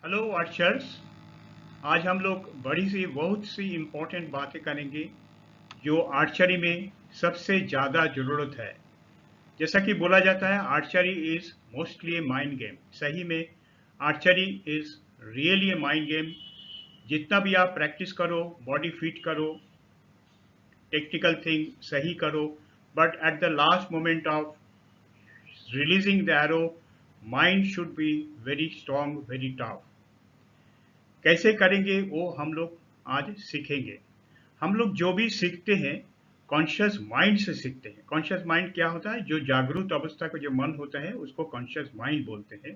Hello archers. आज हम लोग बड़ी सी बहुत सी इम्पोर्टेंट बातें करेंगे जो आर्चरी में सबसे ज़्यादा ज़रूरत है। जैसा कि बोला जाता है archery is mostly a mind game. सही में archery is really a mind game. जितना भी आप प्रैक्टिस करो, बॉडी फिट करो, टेक्निकल थिंग सही करो, but at the last moment of releasing the arrow mind should be very strong, very tough. कैसे करेंगे वो हम लोग आज सीखेंगे। हम लोग जो भी सीखते हैं कॉन्शियस माइंड से सीखते हैं। कॉन्शियस माइंड क्या होता है? जो जागरूक अवस्था का जो मन होता है उसको कॉन्शियस माइंड बोलते हैं।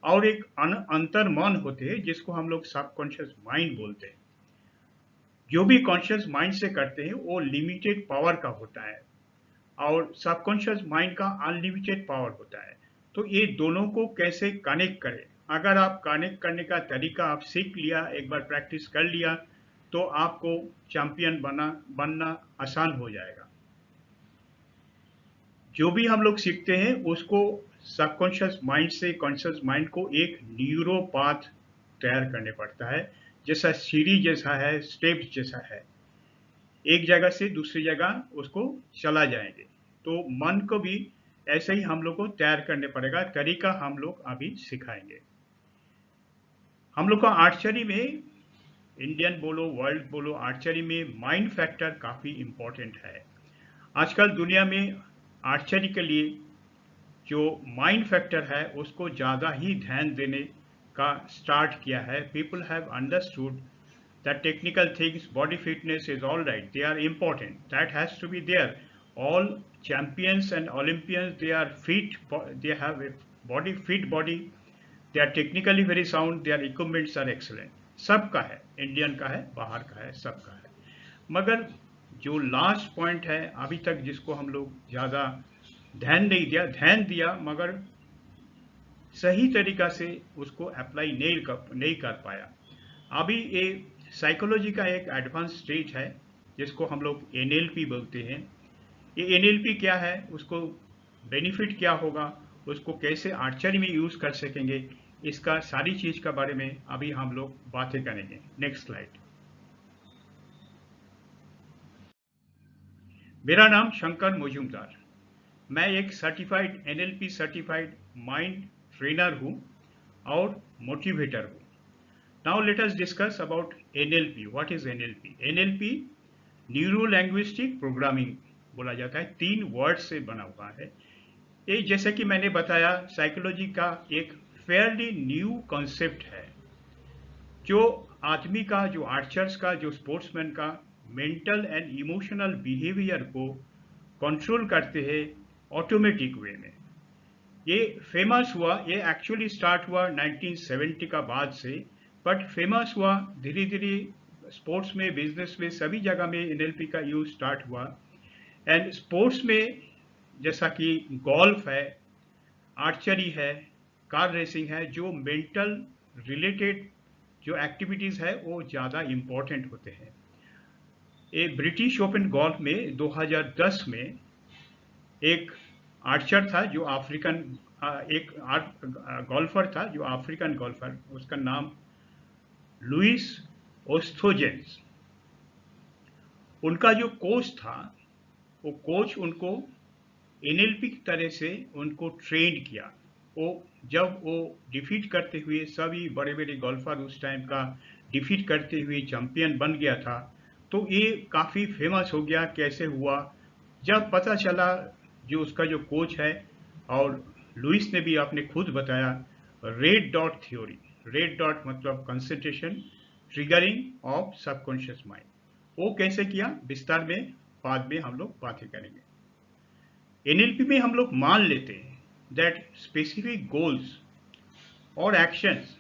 और एक अंतर मन होते हैं जिसको हम लोग सब कॉन्शियस माइंड बोलते हैं। जो भी कॉन्शियस माइंड से करते हैं वो लिमिटेड पावर का होता है और सबकॉन्शियस माइंड का अनलिमिटेड पावर होता है। तो ये दोनों को कैसे कनेक्ट करें? अगर आप कनेक्ट करने का तरीका आप सीख लिया, एक बार प्रैक्टिस कर लिया, तो आपको चैंपियन बनना आसान हो जाएगा। जो भी हम लोग सीखते हैं उसको सबकॉन्शियस माइंड से कॉन्शियस माइंड को एक न्यूरो पाथ तैयार करने पड़ता है। जैसा सीढ़ी जैसा है, स्टेप्स जैसा है, एक जगह से दूसरी जगह उसको चला जाएंगे। तो मन को भी ऐसे ही हम लोग को तैयार करने पड़ेगा। तरीका हम लोग अभी सिखाएंगे। हम लोग का आर्चरी में, इंडियन बोलो वर्ल्ड बोलो, आर्चरी में माइंड फैक्टर काफ़ी इम्पोर्टेंट है। आजकल दुनिया में आर्चरी के लिए जो माइंड फैक्टर है उसको ज़्यादा ही ध्यान देने का स्टार्ट किया है। People have understood that technical things, body fitness is all right, they are important, that has to be there. All champions and Olympians, they are fit, they have a body fit body, they are technically very sound, their equipments are excellent. सबका है, Indian का है, बाहर का है, सबका है। मगर जो लास्ट पॉइंट है अभी तक जिसको हम लोग ज़्यादा ध्यान दिया मगर सही तरीका से उसको अप्लाई नहीं कर पाया। अभी ये साइकोलॉजी का एक एडवांस स्टेज है जिसको हम लोग एनएलपी बोलते हैं। ये एनएलपी क्या है, उसको बेनिफिट क्या होगा, उसको कैसे आर्चरी में यूज़ कर सकेंगे, इसका सारी चीज़ के बारे में अभी हम लोग बातें करेंगे। Next slide. मेरा नाम शंकर मजूमदार। मैं एक certified NLP certified mind trainer हूँ और मोटिवेटर हूँ। Now let us discuss about NLP. What is NLP? NLP neuro linguistic programming बोला जाता है। 3 वर्ड से बना हुआ है। ये जैसे कि मैंने बताया साइकोलॉजी का एक फेयरली न्यू कॉन्सेप्ट है जो आदमी का, जो आर्चर्स का, जो स्पोर्ट्समैन का मेंटल एंड इमोशनल बिहेवियर को कंट्रोल करते हैं ऑटोमेटिक वे में। ये फेमस हुआ, ये एक्चुअली स्टार्ट हुआ 1970 का बाद से, बट फेमस हुआ धीरे धीरे। स्पोर्ट्स में, बिजनेस में, सभी जगह में एनएलपी का यूज स्टार्ट हुआ। एंड स्पोर्ट्स में जैसा कि गोल्फ है, आर्चरी है, कार रेसिंग है, जो मेंटल रिलेटेड जो एक्टिविटीज़ है वो ज़्यादा इम्पोर्टेंट होते हैं। ये ब्रिटिश ओपन गोल्फ में 2010 में एक आर्चर था जो अफ्रीकन, एक गोल्फर था जो अफ्रीकन गोल्फर, उसका नाम लुइस ओस्थोजेंस। उनका जो कोच था वो कोच उनको एनएलपी की तरह से उनको ट्रेन किया। वो जब वो डिफीट करते हुए सभी बड़े बड़े गोल्फर उस टाइम का डिफीट करते हुए चैंपियन बन गया था, तो ये काफ़ी फेमस हो गया। कैसे हुआ? जब पता चला जो उसका जो कोच है, और लुइस ने भी आपने खुद बताया, red dot theory. Red dot मतलब concentration triggering of subconscious mind. वो कैसे किया विस्तार में बाद में हम लोग बातें करेंगे। एनएलपी में हम लोग मान लेते हैं दैट स्पेसिफिक गोल्स और एक्शंस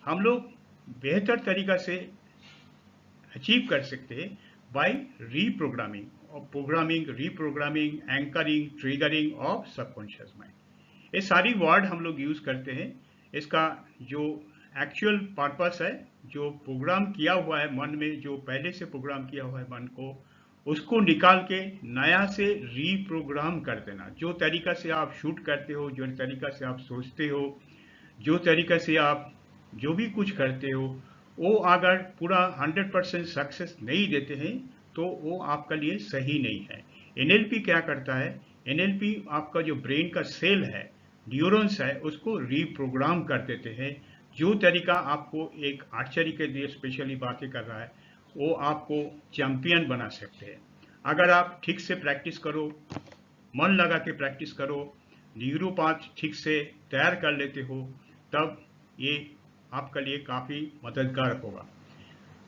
हम लोग बेहतर तरीका से अचीव कर सकते हैं बाय रीप्रोग्रामिंग और programming, reprogramming, anchoring, triggering of subconscious mind. ये सारी वर्ड हम लोग यूज करते हैं। इसका जो एक्चुअल पर्पस है, जो प्रोग्राम किया हुआ है मन में, जो पहले से प्रोग्राम किया हुआ है मन को, उसको निकाल के नया से रीप्रोग्राम कर देना। जो तरीका से आप शूट करते हो, जो तरीका से आप सोचते हो, जो तरीके से आप जो भी कुछ करते हो, वो अगर पूरा 100% सक्सेस नहीं देते हैं तो वो आपके लिए सही नहीं है। एनएलपी क्या करता है? एनएलपी आपका जो ब्रेन का सेल है, न्यूरॉन्स है, उसको रीप्रोग्राम कर देते हैं। जो तरीका आपको एक आर्चरी के लिए स्पेशली बातें कर रहा है, वो आपको चैंपियन बना सकते हैं। अगर आप ठीक से प्रैक्टिस करो, मन लगा के प्रैक्टिस करो, न्यूरोपाथ ठीक से तैयार कर लेते हो, तब ये आपके लिए काफ़ी मददगार होगा।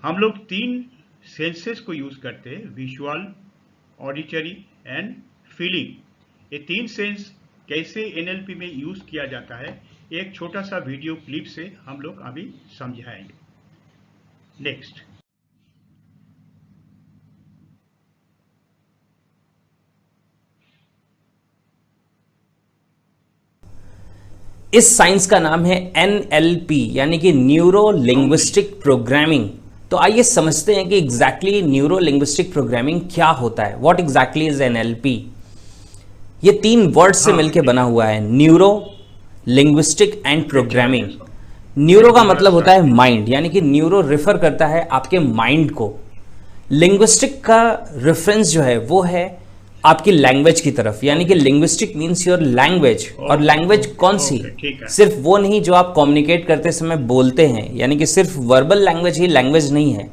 हम लोग 3 सेंसेस को यूज़ करते हैं, विजुअल, ऑडिटरी एंड फीलिंग। ये 3 सेंस कैसे एनएलपी में यूज़ किया जाता है, एक छोटा सा वीडियो क्लिप से हम लोग अभी समझाएंगे। नेक्स्ट। इस साइंस का नाम है एनएलपी, यानी कि न्यूरो लिंग्विस्टिक प्रोग्रामिंग। तो आइए समझते हैं कि एग्जैक्टली न्यूरो लिंग्विस्टिक प्रोग्रामिंग क्या होता है। What exactly is NLP? ये 3 वर्ड से मिलकर बना हुआ है, neuro, linguistic and programming. Neuro का मतलब होता है माइंड, यानी कि न्यूरो रेफर करता है आपके माइंड को। लिंग्विस्टिक का रेफरेंस जो है वो है आपकी लैंग्वेज की तरफ, यानी कि लिंग्विस्टिक मीन्स योर लैंग्वेज। और लैंग्वेज कौन सी? सिर्फ वो नहीं जो आप कम्युनिकेट करते समय बोलते हैं, यानी कि सिर्फ वर्बल लैंग्वेज ही लैंग्वेज नहीं है।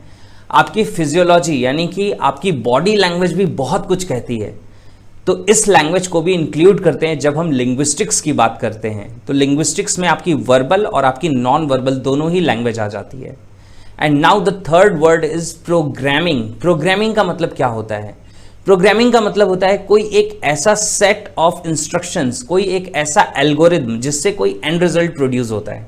आपकी फिजियोलॉजी यानी कि आपकी बॉडी लैंग्वेज भी बहुत कुछ कहती है। तो इस लैंग्वेज को भी इंक्लूड करते हैं जब हम लिंग्विस्टिक्स की बात करते हैं। तो लिंग्विस्टिक्स में आपकी वर्बल और आपकी नॉन वर्बल दोनों ही लैंग्वेज आ जाती है। And now the third word is programming. Programming का मतलब क्या होता है? प्रोग्रामिंग का मतलब होता है कोई एक ऐसा सेट ऑफ इंस्ट्रक्शंस, कोई एक ऐसा एल्गोरिथम जिससे कोई एंड रिजल्ट प्रोड्यूस होता है।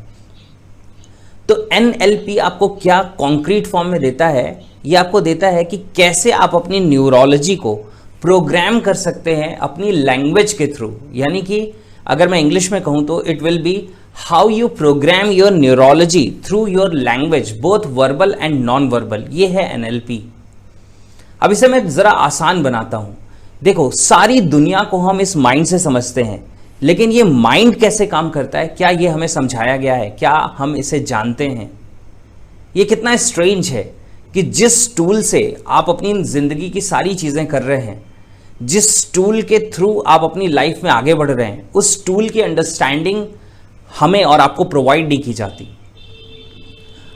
तो एनएलपी आपको क्या कॉन्क्रीट फॉर्म में देता है? ये आपको देता है कि कैसे आप अपनी न्यूरोलॉजी को प्रोग्राम कर सकते हैं अपनी लैंग्वेज के थ्रू। यानी कि अगर मैं इंग्लिश में कहूं तो it will be how you programme your neurology through your language, both verbal and non verbal. ये है एनएलपी। अब इसे मैं जरा आसान बनाता हूं। देखो, सारी दुनिया को हम इस माइंड से समझते हैं, लेकिन ये माइंड कैसे काम करता है, क्या ये हमें समझाया गया है? क्या हम इसे जानते हैं? ये कितना स्ट्रेंज है कि जिस टूल से आप अपनी जिंदगी की सारी चीजें कर रहे हैं, जिस टूल के थ्रू आप अपनी लाइफ में आगे बढ़ रहे हैं, उस टूल की अंडरस्टैंडिंग हमें और आपको प्रोवाइड नहीं की जाती।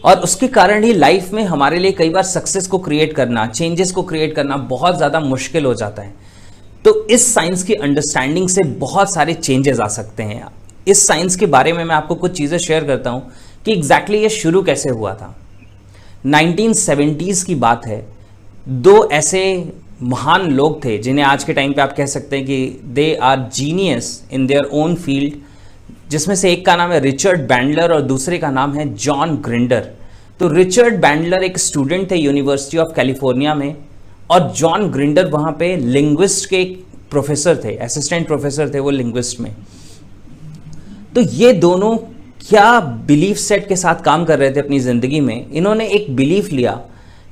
और उसके कारण ही लाइफ में हमारे लिए कई बार सक्सेस को क्रिएट करना, चेंजेस को क्रिएट करना बहुत ज़्यादा मुश्किल हो जाता है। तो इस साइंस की अंडरस्टैंडिंग से बहुत सारे चेंजेस आ सकते हैं। इस साइंस के बारे में मैं आपको कुछ चीज़ें शेयर करता हूं कि एग्जैक्टली ये शुरू कैसे हुआ था। 1970s की बात है। 2 ऐसे महान लोग थे जिन्हें आज के टाइम पे आप कह सकते हैं कि they are genius in their own field, जिसमें से एक का नाम है रिचर्ड बैंडलर और दूसरे का नाम है जॉन ग्रिंडर। तो रिचर्ड बैंडलर एक स्टूडेंट थे यूनिवर्सिटी ऑफ कैलिफोर्निया में, और जॉन ग्रिंडर वहां पे लिंग्विस्ट के एक प्रोफेसर थे, असिस्टेंट प्रोफेसर थे वो लिंग्विस्ट में। तो ये दोनों क्या बिलीफ सेट के साथ काम कर रहे थे अपनी जिंदगी में? इन्होंने एक बिलीफ लिया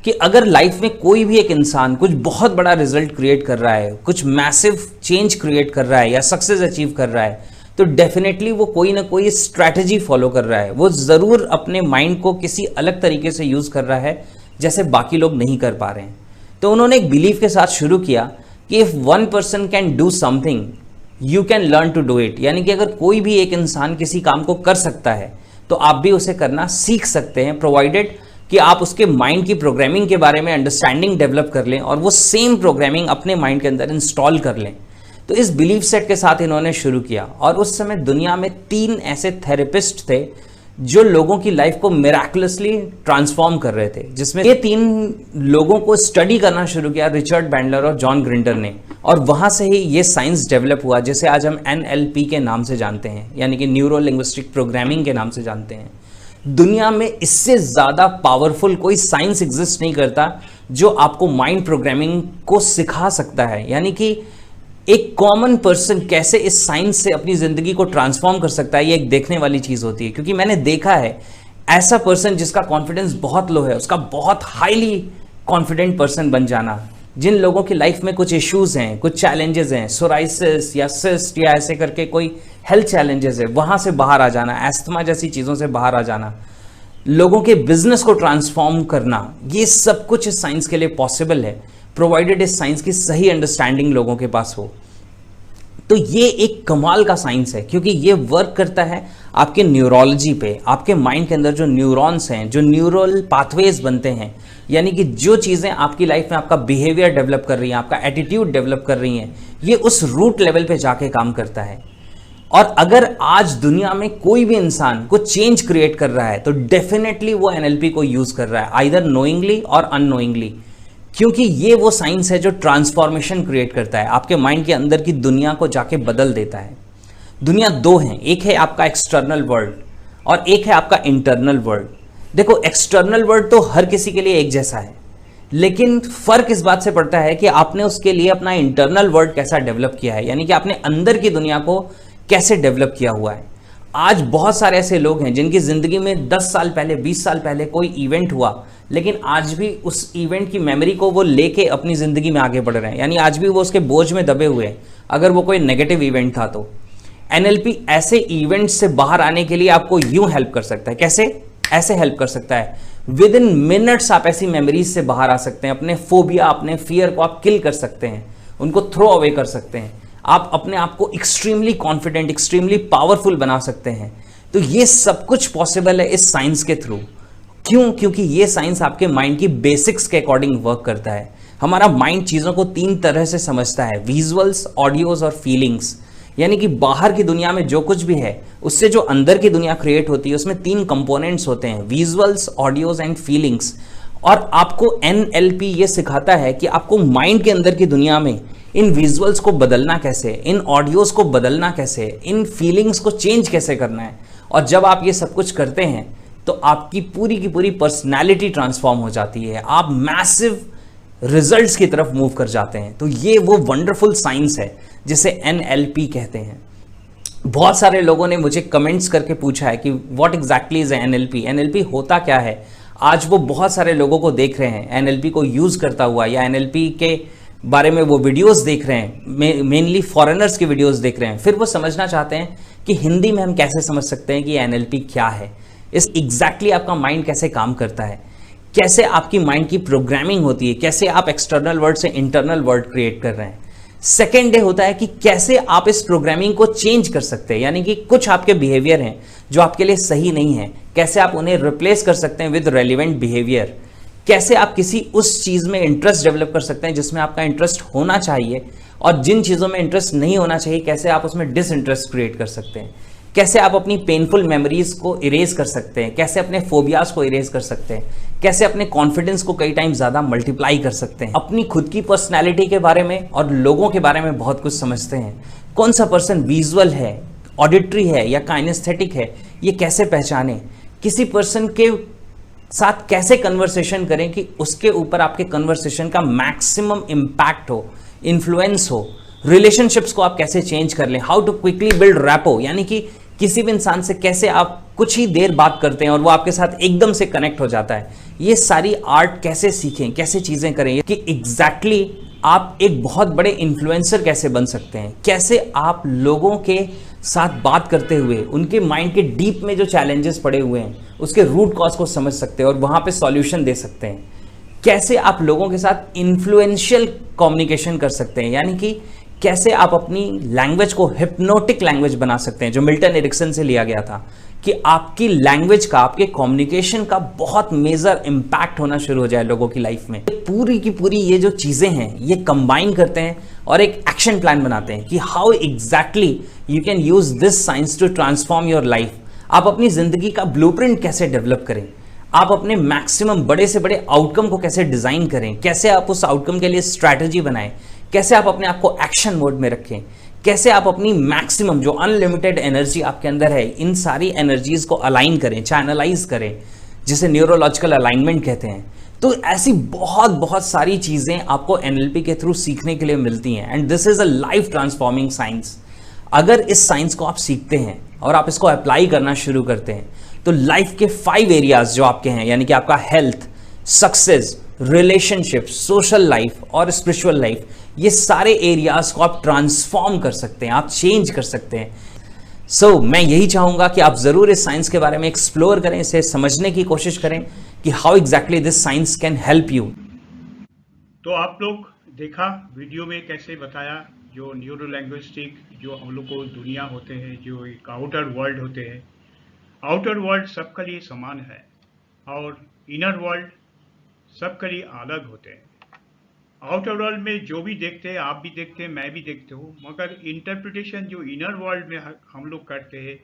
कि अगर लाइफ में कोई भी एक इंसान कुछ बहुत बड़ा रिजल्ट क्रिएट कर रहा है, कुछ मैसिव चेंज क्रिएट कर रहा है या सक्सेस अचीव कर रहा है, तो डेफिनेटली वो कोई ना कोई स्ट्रैटेजी फॉलो कर रहा है। वो जरूर अपने माइंड को किसी अलग तरीके से यूज कर रहा है जैसे बाकी लोग नहीं कर पा रहे हैं। तो उन्होंने एक बिलीफ के साथ शुरू किया कि if one person can do something you can learn to do it. यानी कि अगर कोई भी एक इंसान किसी काम को कर सकता है तो आप भी उसे करना सीख सकते हैं, प्रोवाइडेड कि आप उसके माइंड की प्रोग्रामिंग के बारे में अंडरस्टैंडिंग डेवलप कर लें और वो सेम प्रोग्रामिंग अपने माइंड के अंदर इंस्टॉल कर लें। तो इस बिलीफ सेट के साथ इन्होंने शुरू किया। और उस समय दुनिया में 3 ऐसे थेरेपिस्ट थे जो लोगों की लाइफ को मिराकुलसली ट्रांसफॉर्म कर रहे थे, जिसमें ये 3 लोगों को स्टडी करना शुरू किया रिचर्ड बैंडलर और जॉन ग्रिंडर ने। और वहां से ही ये साइंस डेवलप हुआ जिसे आज हम एनएलपी के नाम से जानते हैं, यानी कि न्यूरो लिंग्विस्टिक प्रोग्रामिंग के नाम से जानते हैं। दुनिया में इससे ज्यादा पावरफुल कोई साइंस एग्जिस्ट नहीं करता जो आपको माइंड प्रोग्रामिंग को सिखा सकता है। यानी कि एक कॉमन पर्सन कैसे इस साइंस से अपनी जिंदगी को ट्रांसफॉर्म कर सकता है, ये एक देखने वाली चीज होती है। क्योंकि मैंने देखा है ऐसा पर्सन जिसका कॉन्फिडेंस बहुत लो है, उसका बहुत हाईली कॉन्फिडेंट पर्सन बन जाना। जिन लोगों की लाइफ में कुछ इश्यूज हैं, कुछ चैलेंजेस हैं, सोराइसिस या सिस्ट या ऐसे करके कोई हेल्थ चैलेंजेस है वहाँ से बाहर आ जाना, एस्थमा जैसी चीज़ों से बाहर आ जाना, लोगों के बिजनेस को ट्रांसफॉर्म करना, ये सब कुछ इस साइंस के लिए पॉसिबल है, प्रोवाइडेड इस साइंस की सही अंडरस्टैंडिंग लोगों के पास हो। तो ये एक कमाल का साइंस है, क्योंकि ये वर्क करता है आपके न्यूरोलॉजी पे, आपके माइंड के अंदर जो न्यूरॉन्स हैं, जो न्यूरल पाथवेज बनते हैं, यानी कि जो चीज़ें आपकी लाइफ में आपका बिहेवियर डेवलप कर रही हैं, आपका एटीट्यूड डेवलप कर रही हैं, ये उस रूट लेवल पे जाके काम करता है। और अगर आज दुनिया में कोई भी इंसान को चेंज क्रिएट कर रहा है तो डेफिनेटली वो एनएलपी को यूज कर रहा है, आइदर नोइंगली और अननोइंगली, क्योंकि ये वो साइंस है जो ट्रांसफॉर्मेशन क्रिएट करता है, आपके माइंड के अंदर की दुनिया को जाके बदल देता है। दुनिया दो है, एक है आपका एक्सटर्नल वर्ल्ड और एक है आपका इंटरनल वर्ल्ड। देखो, एक्सटर्नल वर्ल्ड तो हर किसी के लिए एक जैसा है, लेकिन फर्क इस बात से पड़ता है कि आपने उसके लिए अपना इंटरनल वर्ल्ड कैसा डेवलप किया है, यानी कि आपने अंदर की दुनिया को कैसे डेवलप किया हुआ है। आज बहुत सारे ऐसे लोग हैं जिनकी जिंदगी में 10 साल पहले, 20 साल पहले कोई इवेंट हुआ, लेकिन आज भी उस इवेंट की मेमोरी को वो लेके अपनी जिंदगी में आगे बढ़ रहे हैं, यानी आज भी वो उसके बोझ में दबे हुए हैं अगर वो कोई नेगेटिव इवेंट था तो। एनएलपी ऐसे इवेंट से बाहर आने के लिए आपको यूं हेल्प कर सकता है। कैसे? ऐसे हेल्प कर सकता है, विद इन मिनट्स आप ऐसी मेमोरीज से बाहर आ सकते हैं, अपने फोबिया, अपने फियर को आप किल कर सकते हैं, उनको थ्रो अवे कर सकते हैं, आप अपने आप को एक्सट्रीमली कॉन्फिडेंट, एक्सट्रीमली पावरफुल बना सकते हैं। तो ये सब कुछ पॉसिबल है इस साइंस के थ्रू। क्यों? क्योंकि ये साइंस आपके माइंड की बेसिक्स के अकॉर्डिंग वर्क करता है। हमारा माइंड चीज़ों को 3 तरह से समझता है, विजुअल्स, ऑडियोज और फीलिंग्स। यानी कि बाहर की दुनिया में जो कुछ भी है उससे जो अंदर की दुनिया क्रिएट होती है उसमें 3 कंपोनेंट्स होते हैं, विजुअल्स, ऑडियोज एंड फीलिंग्स। और आपको एनएलपी ये सिखाता है कि आपको माइंड के अंदर की दुनिया में इन विजुअल्स को बदलना कैसे, इन ऑडियोज को बदलना कैसे, इन फीलिंग्स को चेंज कैसे करना है। और जब आप ये सब कुछ करते हैं तो आपकी पूरी की पूरी पर्सनैलिटी ट्रांसफॉर्म हो जाती है, आप मैसिव रिजल्ट्स की तरफ मूव कर जाते हैं। तो ये वो वंडरफुल साइंस है जिसे एनएलपी कहते हैं। बहुत सारे लोगों ने मुझे कमेंट्स करके पूछा है कि what exactly is NLP, NLP होता क्या है। आज वो बहुत सारे लोगों को देख रहे हैं एनएलपी को यूज करता हुआ, या एनएलपी के बारे में वो वीडियोस देख रहे हैं, मेनली फॉरेनर्स की वीडियोस देख रहे हैं। फिर वो समझना चाहते हैं कि हिंदी में हम कैसे समझ सकते हैं कि एनएलपी क्या है, इस एग्जैक्टली आपका माइंड कैसे काम करता है, कैसे आपकी माइंड की प्रोग्रामिंग होती है, कैसे आप एक्सटर्नल वर्ल्ड से इंटरनल वर्ल्ड क्रिएट कर रहे हैं। सेकेंड डे होता है कि कैसे आप इस प्रोग्रामिंग को चेंज कर सकते हैं, यानी कि कुछ आपके बिहेवियर हैं जो आपके लिए सही नहीं है, कैसे आप उन्हें रिप्लेस कर सकते हैं विद रेलिवेंट बिहेवियर। कैसे आप किसी उस चीज़ में इंटरेस्ट डेवलप कर सकते हैं जिसमें आपका इंटरेस्ट होना चाहिए, और जिन चीज़ों में इंटरेस्ट नहीं होना चाहिए कैसे आप उसमें डिसइंटरेस्ट क्रिएट कर सकते हैं। कैसे आप अपनी पेनफुल मेमोरीज को इरेज कर सकते हैं, कैसे अपने फोबियाज को इरेज कर सकते हैं, कैसे अपने कॉन्फिडेंस को कई टाइम ज़्यादा मल्टीप्लाई कर सकते हैं। अपनी खुद की पर्सनैलिटी के बारे में और लोगों के बारे में बहुत कुछ समझते हैं। कौन सा पर्सन विजुअल है, ऑडिटरी है या काइनेस्थेटिक है, ये कैसे पहचाने। किसी पर्सन के साथ कैसे कन्वर्सेशन करें कि उसके ऊपर आपके कन्वर्सेशन का मैक्सिमम इम्पैक्ट हो, इन्फ्लुएंस हो। रिलेशनशिप्स को आप कैसे चेंज कर लें, how to quickly build rapport, यानी कि किसी भी इंसान से कैसे आप कुछ ही देर बात करते हैं और वो आपके साथ एकदम से कनेक्ट हो जाता है। ये सारी आर्ट कैसे सीखें, कैसे चीज़ें करें कि एग्जैक्टली आप एक बहुत बड़े इन्फ्लुएंसर कैसे बन सकते हैं, कैसे आप लोगों के साथ बात करते हुए उनके माइंड के डीप में जो चैलेंजेस पड़े हुए हैं उसके रूट कॉज को समझ सकते हैं और वहाँ पे सॉल्यूशन दे सकते हैं। कैसे आप लोगों के साथ इन्फ्लुएंशियल कम्युनिकेशन कर सकते हैं, यानी कि कैसे आप अपनी लैंग्वेज को हिप्नोटिक लैंग्वेज बना सकते हैं, जो मिल्टन एरिक्सन से लिया गया था, कि आपकी लैंग्वेज का, आपके कम्युनिकेशन का बहुत मेजर इम्पैक्ट होना शुरू हो जाए लोगों की लाइफ में। पूरी की पूरी ये जो चीज़ें हैं ये कंबाइन करते हैं और एक एक्शन प्लान बनाते हैं कि how exactly you can use this science to transform your life. आप अपनी जिंदगी का ब्लूप्रिंट कैसे डेवलप करें, आप अपने मैक्सिमम बड़े से बड़े आउटकम को कैसे डिजाइन करें, कैसे आप उस आउटकम के लिए स्ट्रैटेजी बनाएं, कैसे आप अपने आप को एक्शन मोड में रखें, कैसे आप अपनी मैक्सिमम जो अनलिमिटेड एनर्जी आपके अंदर है इन सारी एनर्जीज को अलाइन करें, चैनलाइज करें, जिसे न्यूरोलॉजिकल अलाइनमेंट कहते हैं। तो ऐसी बहुत बहुत सारी चीज़ें आपको एनएलपी के थ्रू सीखने के लिए मिलती हैं and this is a life transforming science. अगर इस साइंस को आप सीखते हैं और आप इसको अप्लाई करना शुरू करते हैं तो लाइफ के 5 एरियाज जो आपके हैं, यानी कि आपका health, success, relationship, social life और स्पिरिचुअल लाइफ, ये सारे एरियाज को आप ट्रांसफॉर्म कर सकते हैं, आप चेंज कर सकते हैं। मैं यही चाहूंगा कि आप जरूर इस साइंस के बारे में एक्सप्लोर करें, इसे समझने की कोशिश करें कि how exactly this science can help you. तो आप लोग देखा वीडियो में कैसे बताया, जो न्यूरो लैंग्विस्टिक जो हम लोग को दुनिया होते हैं, जो एक आउटर वर्ल्ड होते हैं, आउटर वर्ल्ड सबके लिए समान है और इनर वर्ल्ड सबके लिए अलग होते हैं। आउटर वर्ल्ड में जो भी देखते हैं, आप भी देखते हैं, मैं भी देखते हूँ, मगर इंटरप्रिटेशन जो इनर वर्ल्ड में हम लोग करते हैं,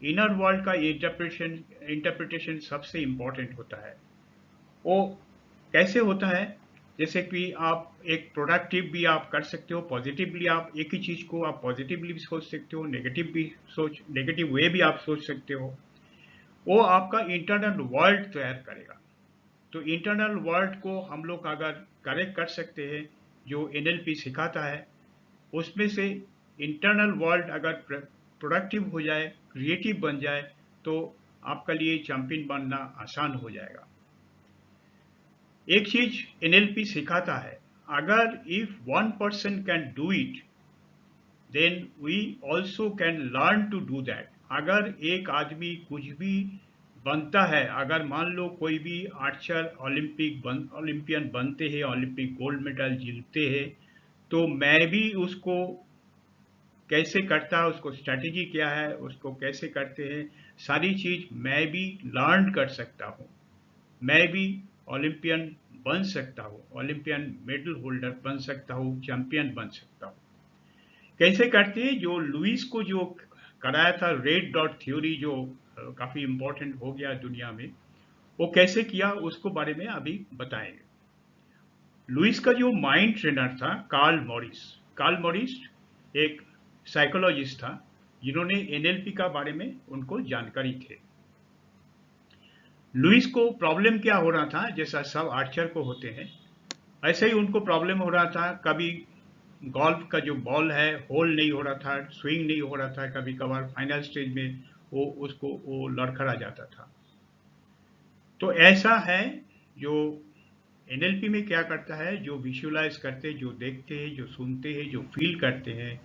इनर वर्ल्ड का इंटरप्रिटेशन इंटरप्रिटेशन सबसे इम्पोर्टेंट होता है। वो कैसे होता है? जैसे कि आप एक प्रोडक्टिव भी आप कर सकते हो, पॉजिटिवली आप एक ही चीज़ को आप पॉजिटिवली भी सोच सकते हो, नेगेटिव वे भी आप सोच सकते हो। वो आपका इंटरनल वर्ल्ड तैयार करेगा। तो इंटरनल वर्ल्ड को हम लोग अगर करेक्ट कर सकते हैं, जो एनएलपी सिखाता है, उसमें से इंटरनल वर्ल्ड अगर प्रोडक्टिव हो जाए, क्रिएटिव बन जाए, तो आपके लिए चैंपियन बनना आसान हो जाएगा। एक चीज एनएलपी सिखाता है, अगर if one person can do it, then we also can learn to do that. अगर एक आदमी कुछ भी बनता है, अगर मान लो कोई भी आर्चर ओलंपियन बनते हैं, ओलंपिक गोल्ड मेडल जीतते हैं, तो मैं भी उसको कैसे करता है, उसको स्ट्रैटेजी क्या है, उसको कैसे करते हैं, सारी चीज मैं भी लर्न कर सकता हूँ। मैं भी ओलंपियन बन सकता हूँ, ओलंपियन मेडल होल्डर बन सकता हूँ, चैंपियन बन सकता हूँ। कैसे करते हैं? जो लुइस को जो कराया था रेड डॉट थ्योरी, जो काफी इंपॉर्टेंट हो गया दुनिया में, वो कैसे किया उसको बारे में अभी बताएंगे। लुइस का जो माइंड ट्रेनर था कार्ल मॉरिस एक साइकोलॉजिस्ट था, जिन्होंने एनएलपी का बारे में उनको जानकारी थे। लुइस को प्रॉब्लम क्या हो रहा था, जैसा सब आर्चर को होते हैं, ऐसे ही उनको प्रॉब्लम हो रहा था। कभी गोल्फ का जो बॉल है होल नहीं हो रहा था, स्विंग नहीं हो रहा था, कभी कभार फाइनल स्टेज में वो लड़खड़ा जाता था। तो ऐसा है, जो एनएलपी में क्या करता है, जो विजुअलाइज करते हैं, जो देखते हैं, जो सुनते हैं, जो फील करते हैं,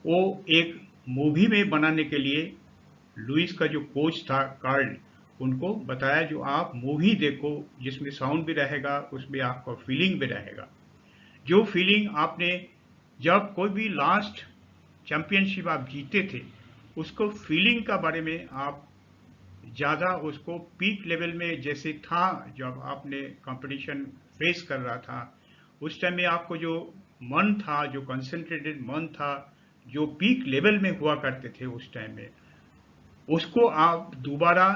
वो एक मूवी में बनाने के लिए लुइस का जो कोच था कार्ल, उनको बताया जो आप मूवी देखो जिसमें साउंड भी रहेगा, उसमें आपका फीलिंग भी रहेगा। जो फीलिंग आपने जब कोई भी लास्ट चैंपियनशिप आप जीते थे, उसको फीलिंग का बारे में आप ज़्यादा उसको पीक लेवल में जैसे था, जब आपने कंपटीशन फेस कर रहा था, उस टाइम में आपको जो मन था, जो कंसंट्रेटेड मन था, जो पीक लेवल में हुआ करते थे उस टाइम में, उसको आप दोबारा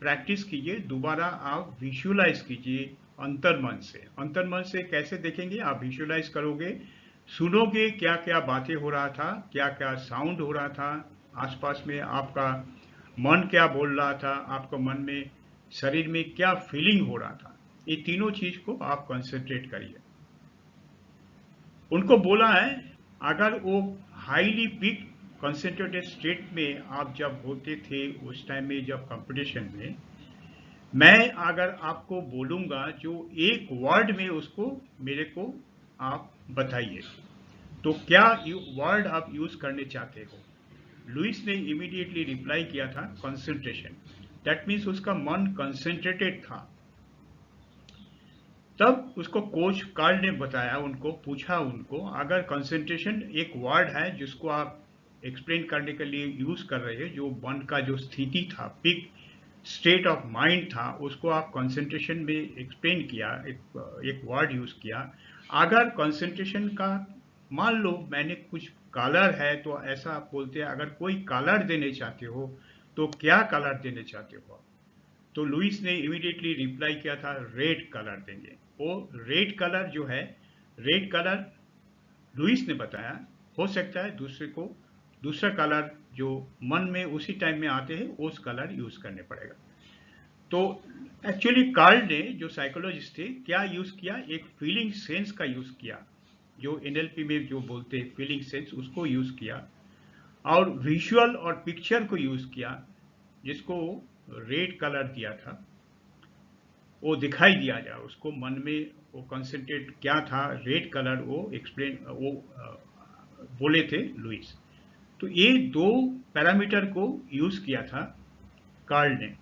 प्रैक्टिस कीजिए, दोबारा आप विजुअलाइज कीजिए अंतर्मन से। अंतर्मन से कैसे देखेंगे? आप विजुअलाइज करोगे, सुनोगे क्या क्या बातें हो रहा था, क्या क्या साउंड हो रहा था आसपास में, आपका मन क्या बोल रहा था, आपको मन में शरीर में क्या फीलिंग हो रहा था। ये तीनों चीज को आप कंसंट्रेट करिए। उनको बोला है, अगर वो हाईली पीक कंसंट्रेटेड स्टेट में आप जब होते थे उस टाइम में, जब कंपटीशन में, मैं अगर आपको बोलूंगा जो एक वर्ड में उसको मेरे को आप बताइए, तो क्या वर्ड आप यूज करने चाहते हो? लुइस ने इमीडिएटली रिप्लाई किया था कंसंट्रेशन। दैट मीन्स उसका मन कंसंट्रेटेड था। तब उसको कोच कार्ल ने बताया, उनको पूछा, उनको अगर कंसंट्रेशन एक वर्ड है जिसको आप एक्सप्लेन करने के लिए यूज कर रहे हैं, जो मन का जो स्थिति था, पिक स्टेट ऑफ माइंड था, उसको आप कंसंट्रेशन में एक्सप्लेन किया, एक वर्ड यूज किया। अगर कंसंट्रेशन का मान लो मैंने कुछ कलर है, तो ऐसा आप बोलते हैं, अगर कोई कलर देने चाहते हो तो क्या कलर देने चाहते हो? तो लुइस ने इमीडिएटली रिप्लाई किया था, रेड कलर देंगे। वो रेड कलर जो है, रेड कलर लुइस ने बताया, हो सकता है दूसरे को दूसरा कलर जो मन में उसी टाइम में आते हैं उस कलर यूज करने पड़ेगा। तो एक्चुअली कार्ल ने, जो साइकोलॉजिस्ट थे, क्या यूज किया? एक फीलिंग सेंस का यूज किया, जो एनएलपी में जो बोलते हैं फीलिंग सेंस, उसको यूज किया, और विजुअल और पिक्चर को यूज किया, जिसको रेड कलर दिया था, वो दिखाई दिया जाए उसको मन में, वो कंसंट्रेट क्या था, रेड कलर वो एक्सप्लेन, वो बोले थे लुइस। तो ये दो पैरामीटर को यूज किया था कार्ल ने।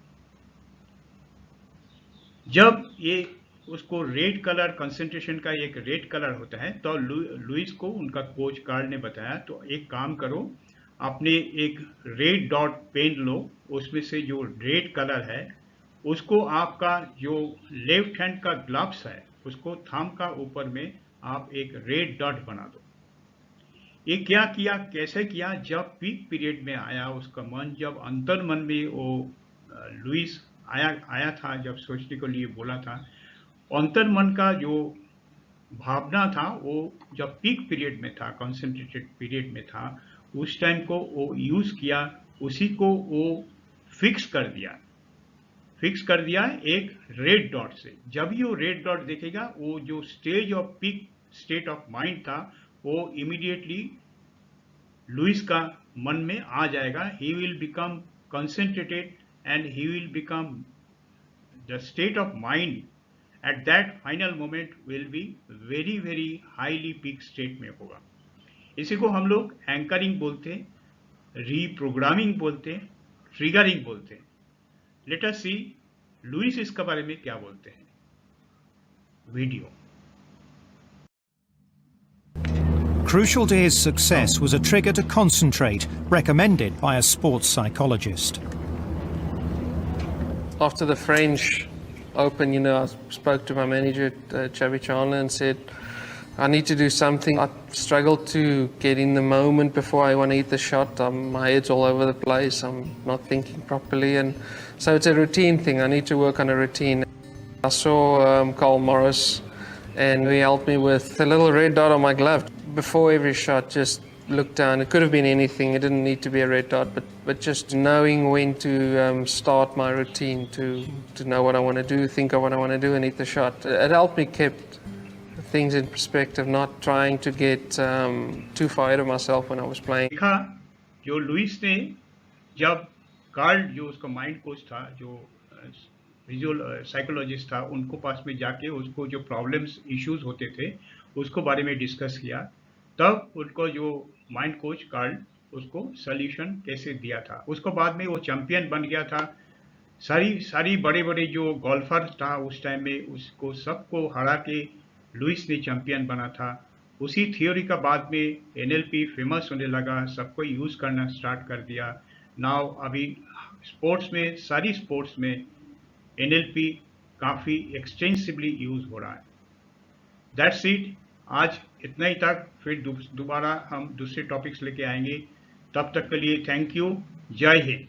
जब ये उसको रेड कलर, कंसंट्रेशन का एक रेड कलर होता है, तो लुइस को उनका कोच कार्ल ने बताया, तो एक काम करो, आपने एक रेड डॉट पेन लो, उसमें से जो रेड कलर है उसको आपका जो लेफ्ट हैंड का ग्लव्स है उसको थंब का ऊपर में आप एक रेड डॉट बना दो। ये क्या किया, कैसे किया, जब पीक पीरियड में आया उसका मन, जब अंतर मन में वो लुइस आया था, जब सोचने को लिए बोला था, अंतर मन का जो भावना था वो जब पीक पीरियड में था, कंसंट्रेटेड पीरियड में था, उस टाइम को वो यूज किया, उसी को वो फिक्स कर दिया, एक रेड डॉट से। जब ये वो रेड डॉट देखेगा, वो जो stage off peak state of mind था वो इमीडिएटली लुइस का मन में आ जाएगा। He will become concentrated and he will become the state of mind at that final moment will be very very highly peak state में होगा। इसी को हम लोग एंकरिंग बोलते हैं, रीप्रोग्रामिंग बोलते हैं, ट्रिगरिंग बोलते हैं। लेट अस सी लुइस इसके बारे में क्या बोलते हैं। Video. Crucial to his success was a trigger to concentrate, recommended by a sports psychologist. After the French Open, I spoke to my manager, Xavi Chandler, and said, I need to do something. I struggle to get in the moment before I want to hit the shot. My head's all over the place. I'm not thinking properly. And so it's a routine thing. I need to work on a routine. I saw Carl Morris, and he helped me with a little red dot on my glove. Before every shot, just look down. It could have been anything. It didn't need to be a red dot, but just knowing when to start my routine, to know what I want to do, think of what I want to do, and hit the shot. It helped me keep things in perspective, not trying to get too far ahead of myself when I was playing. देखा जो Louis ने, जब Karl जो उसका mind coach था, जो visual psychologist था, उनको पास में जाके उसको जो प्रॉब्लम्स इश्यूज होते थे उसको बारे में डिस्कस किया, तब उनको जो माइंड कोच कार्ल उसको सॉल्यूशन कैसे दिया था। उसको बाद में वो चैंपियन बन गया था। सारी बड़े बड़े जो गोल्फर था उस टाइम में, उसको सबको हरा के लुइस ने चैंपियन बना था। उसी थियोरी का बाद में NLP फेमस होने लगा, सबको यूज करना स्टार्ट कर दिया। नाउ अभी स्पोर्ट्स में, सारी स्पोर्ट्स में NLP काफ़ी एक्सटेंसिवली यूज हो रहा है। दैट्स इट, आज इतना ही तक। फिर दोबारा हम दूसरे टॉपिक्स लेके आएंगे। तब तक के लिए थैंक यू। जय हिंद।